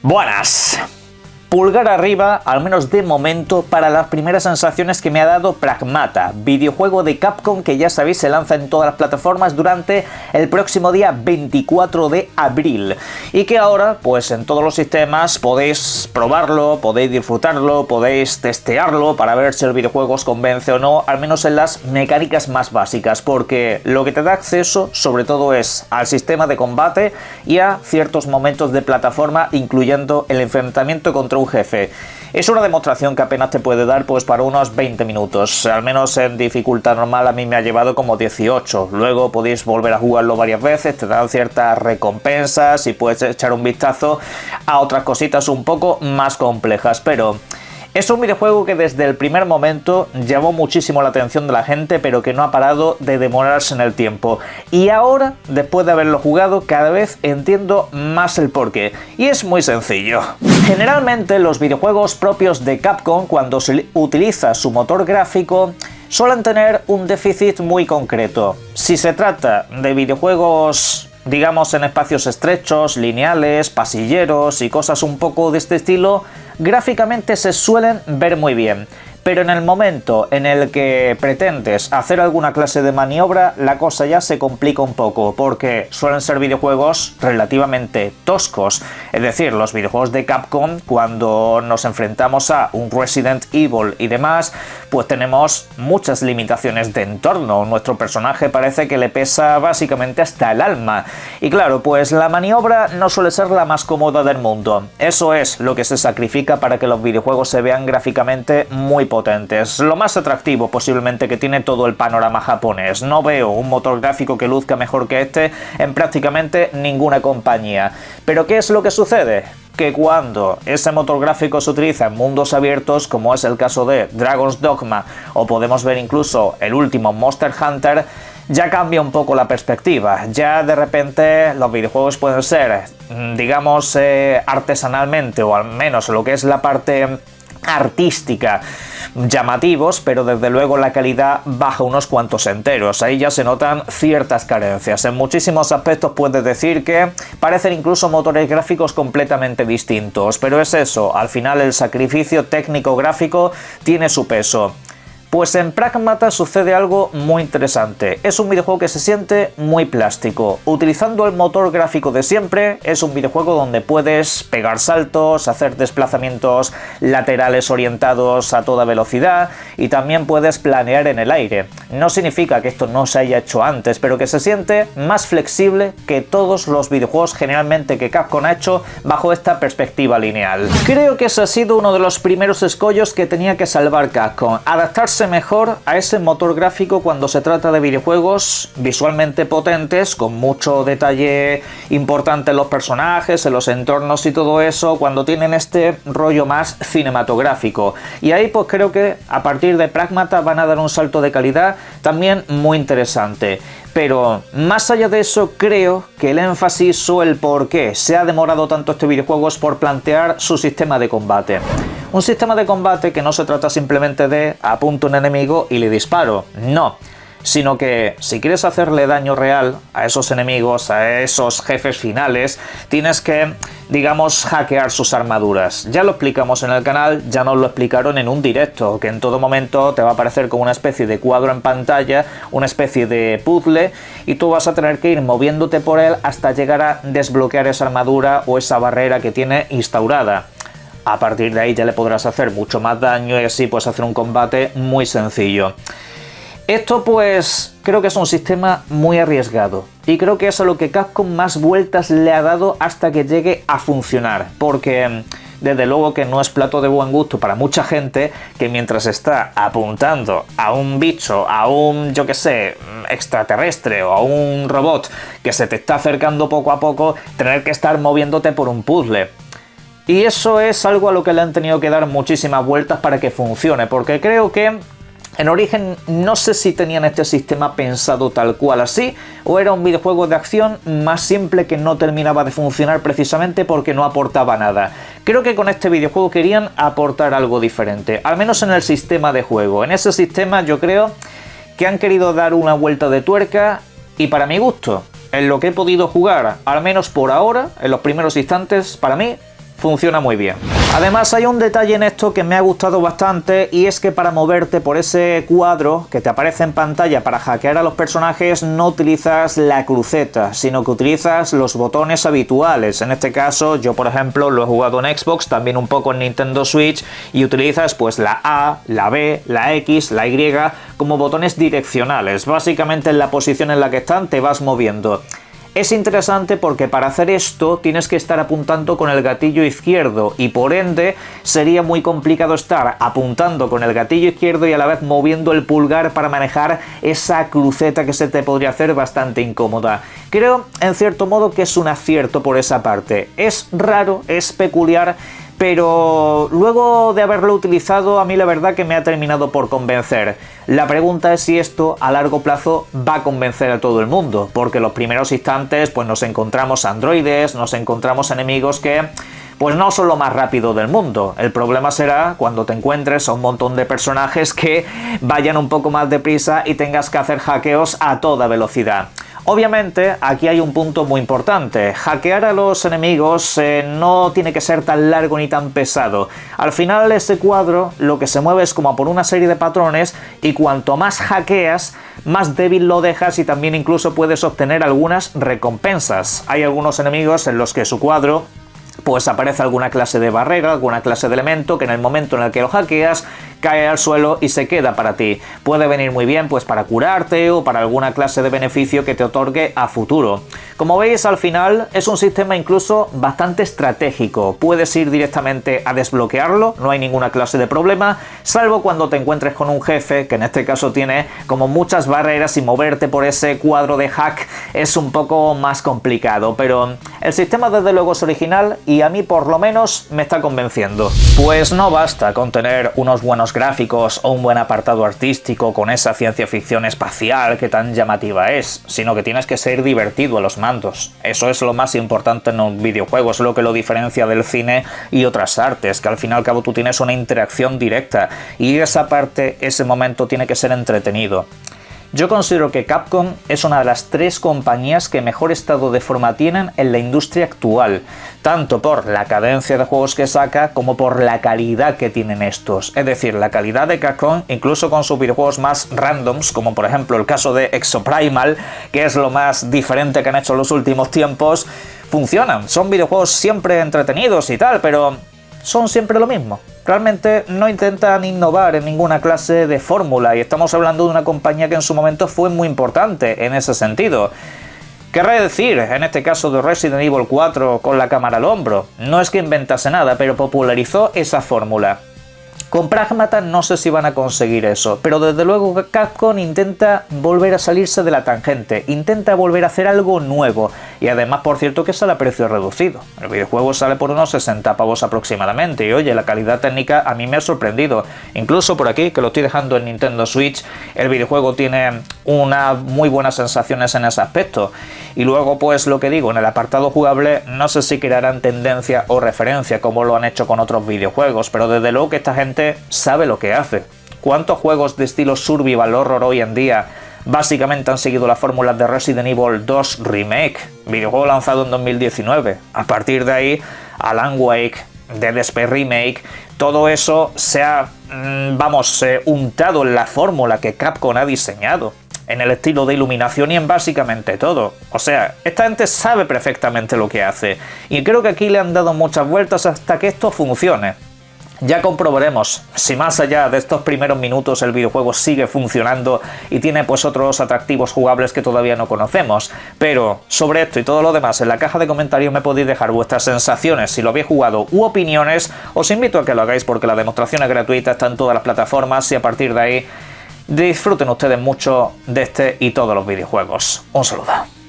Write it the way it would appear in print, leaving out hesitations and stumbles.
Buenas. Pulgar arriba, al menos de momento, para las primeras sensaciones que me ha dado Pragmata, videojuego de Capcom que ya sabéis se lanza en todas las plataformas durante el próximo día 24 de abril y que ahora pues en todos los sistemas podéis probarlo, podéis disfrutarlo, podéis testearlo para ver si el videojuego os convence o no, al menos en las mecánicas más básicas, porque lo que te da acceso sobre todo es al sistema de combate y a ciertos momentos de plataforma, incluyendo el enfrentamiento contra un jefe. Es una demostración que apenas te puede dar pues para unos 20 minutos, al menos en dificultad normal a mí me ha llevado como 18, luego podéis volver a jugarlo varias veces, te dan ciertas recompensas y puedes echar un vistazo a otras cositas un poco más complejas, pero es un videojuego que desde el primer momento llamó muchísimo la atención de la gente, pero que no ha parado de demorarse en el tiempo. Y ahora, después de haberlo jugado, cada vez entiendo más el porqué. Y es muy sencillo. Generalmente los videojuegos propios de Capcom, cuando se utiliza su motor gráfico, suelen tener un déficit muy concreto. Si se trata de videojuegos, digamos, en espacios estrechos, lineales, pasilleros y cosas un poco de este estilo, gráficamente se suelen ver muy bien, pero en el momento en el que pretendes hacer alguna clase de maniobra, la cosa ya se complica un poco, porque suelen ser videojuegos relativamente toscos. Es decir, los videojuegos de Capcom, cuando nos enfrentamos a un Resident Evil y demás, pues tenemos muchas limitaciones de entorno. Nuestro personaje parece que le pesa básicamente hasta el alma. Y claro, pues la maniobra no suele ser la más cómoda del mundo. Eso es lo que se sacrifica para que los videojuegos se vean gráficamente muy potentes. Lo más atractivo posiblemente que tiene todo el panorama japonés. No veo un motor gráfico que luzca mejor que este en prácticamente ninguna compañía. Pero ¿qué es lo que sucede? Que cuando ese motor gráfico se utiliza en mundos abiertos, como es el caso de Dragon's Dogma o podemos ver incluso el último Monster Hunter, ya cambia un poco la perspectiva. Ya de repente los videojuegos pueden ser, digamos, artesanalmente o al menos lo que es la parte artística llamativos, pero desde luego la calidad baja unos cuantos enteros. Ahí ya se notan ciertas carencias. En muchísimos aspectos puedes decir que parecen incluso motores gráficos completamente distintos, pero es eso, al final el sacrificio técnico gráfico tiene su peso. Pues en Pragmata sucede algo muy interesante. Es un videojuego que se siente muy plástico. Utilizando el motor gráfico de siempre, es un videojuego donde puedes pegar saltos, hacer desplazamientos laterales orientados a toda velocidad y también puedes planear en el aire. No significa que esto no se haya hecho antes, pero que se siente más flexible que todos los videojuegos generalmente que Capcom ha hecho bajo esta perspectiva lineal. Creo que ese ha sido uno de los primeros escollos que tenía que salvar Capcom. Adaptarse mejor a ese motor gráfico cuando se trata de videojuegos visualmente potentes, con mucho detalle importante en los personajes, en los entornos y todo eso, cuando tienen este rollo más cinematográfico. Y ahí pues creo que a partir de Pragmata van a dar un salto de calidad también muy interesante. Pero más allá de eso, creo que el énfasis o el por qué se ha demorado tanto este videojuego es por plantear su sistema de combate. Un sistema de combate que no se trata simplemente de apunto un enemigo y le disparo, no, sino que si quieres hacerle daño real a esos enemigos, a esos jefes finales, tienes que, digamos, hackear sus armaduras. Ya lo explicamos en el canal, ya nos lo explicaron en un directo, que en todo momento te va a aparecer como una especie de cuadro en pantalla, una especie de puzzle, y tú vas a tener que ir moviéndote por él hasta llegar a desbloquear esa armadura o esa barrera que tiene instaurada. A partir de ahí ya le podrás hacer mucho más daño y así puedes hacer un combate muy sencillo. Esto pues creo que es un sistema muy arriesgado y creo que es a lo que Capcom más vueltas le ha dado hasta que llegue a funcionar, porque desde luego que no es plato de buen gusto para mucha gente que mientras está apuntando a un bicho, a un, yo que sé, extraterrestre o a un robot que se te está acercando poco a poco, tener que estar moviéndote por un puzzle. Y eso es algo a lo que le han tenido que dar muchísimas vueltas para que funcione, porque creo que en origen no sé si tenían este sistema pensado tal cual así, o era un videojuego de acción más simple que no terminaba de funcionar precisamente porque no aportaba nada. Creo que con este videojuego querían aportar algo diferente, al menos en el sistema de juego. En ese sistema yo creo que han querido dar una vuelta de tuerca y para mi gusto, en lo que he podido jugar, al menos por ahora, en los primeros instantes, para mí funciona muy bien. Además hay un detalle en esto que me ha gustado bastante, y es que para moverte por ese cuadro que te aparece en pantalla para hackear a los personajes no utilizas la cruceta, sino que utilizas los botones habituales. En este caso yo, por ejemplo, lo he jugado en Xbox, también un poco en Nintendo Switch, y utilizas pues la A, la B, la X, la Y como botones direccionales. Básicamente en la posición en la que están te vas moviendo. Es interesante porque para hacer esto tienes que estar apuntando con el gatillo izquierdo, y por ende sería muy complicado estar apuntando con el gatillo izquierdo y a la vez moviendo el pulgar para manejar esa cruceta que se te podría hacer bastante incómoda. Creo en cierto modo que es un acierto por esa parte. Es raro, es peculiar, pero luego de haberlo utilizado a mí la verdad que me ha terminado por convencer. La pregunta es si esto a largo plazo va a convencer a todo el mundo, porque en los primeros instantes pues nos encontramos androides, nos encontramos enemigos que pues no son lo más rápido del mundo. El problema será cuando te encuentres a un montón de personajes que vayan un poco más deprisa y tengas que hacer hackeos a toda velocidad. Obviamente aquí hay un punto muy importante: hackear a los enemigos no tiene que ser tan largo ni tan pesado. Al final ese cuadro lo que se mueve es como por una serie de patrones, y cuanto más hackeas, más débil lo dejas, y también incluso puedes obtener algunas recompensas. Hay algunos enemigos en los que su cuadro pues aparece alguna clase de barrera, alguna clase de elemento que en el momento en el que lo hackeas cae al suelo y se queda para ti. Puede venir muy bien pues para curarte o para alguna clase de beneficio que te otorgue a futuro. Como veis, al final es un sistema incluso bastante estratégico. Puedes ir directamente a desbloquearlo, no hay ninguna clase de problema, salvo cuando te encuentres con un jefe que en este caso tiene como muchas barreras, y moverte por ese cuadro de hack es un poco más complicado, pero el sistema desde luego es original y a mí por lo menos me está convenciendo. Pues no basta con tener unos buenos gráficos o un buen apartado artístico con esa ciencia ficción espacial que tan llamativa es, sino que tienes que ser divertido a los mandos. Eso es lo más importante en un videojuego, es lo que lo diferencia del cine y otras artes, que al fin y al cabo tú tienes una interacción directa, y esa parte, ese momento tiene que ser entretenido. Yo considero que Capcom es una de las 3 compañías que mejor estado de forma tienen en la industria actual, tanto por la cadencia de juegos que saca como por la calidad que tienen estos. Es decir, la calidad de Capcom, incluso con sus videojuegos más randoms, como por ejemplo el caso de Exoprimal, que es lo más diferente que han hecho en los últimos tiempos, funcionan. Son videojuegos siempre entretenidos y tal, pero son siempre lo mismo. Realmente no intentan innovar en ninguna clase de fórmula, y estamos hablando de una compañía que en su momento fue muy importante en ese sentido. Querré decir, en este caso de Resident Evil 4 con la cámara al hombro, no es que inventase nada, pero popularizó esa fórmula. Con Pragmata no sé si van a conseguir eso, pero desde luego Capcom intenta volver a salirse de la tangente, intenta volver a hacer algo nuevo, y además, por cierto, que sale a precio reducido. El videojuego sale por unos 60 pavos aproximadamente, y oye, la calidad técnica a mí me ha sorprendido. Incluso por aquí, que lo estoy dejando en Nintendo Switch, el videojuego tiene unas muy buenas sensaciones en ese aspecto. Y luego, pues lo que digo, en el apartado jugable no sé si crearán tendencia o referencia como lo han hecho con otros videojuegos, pero desde luego que esta gente sabe lo que hace. ¿Cuántos juegos de estilo survival horror hoy en día básicamente han seguido la fórmula de Resident Evil 2 Remake, videojuego lanzado en 2019? A partir de ahí, Alan Wake, Dead Space Remake, todo eso se ha, untado en la fórmula que Capcom ha diseñado, en el estilo de iluminación y en básicamente todo. O sea, esta gente sabe perfectamente lo que hace, y creo que aquí le han dado muchas vueltas hasta que esto funcione. Ya comprobaremos si más allá de estos primeros minutos el videojuego sigue funcionando y tiene pues otros atractivos jugables que todavía no conocemos. Pero sobre esto y todo lo demás, en la caja de comentarios me podéis dejar vuestras sensaciones, si lo habéis jugado, u opiniones. Os invito a que lo hagáis porque la demostración es gratuita, está en todas las plataformas, y a partir de ahí disfruten ustedes mucho de este y todos los videojuegos. Un saludo.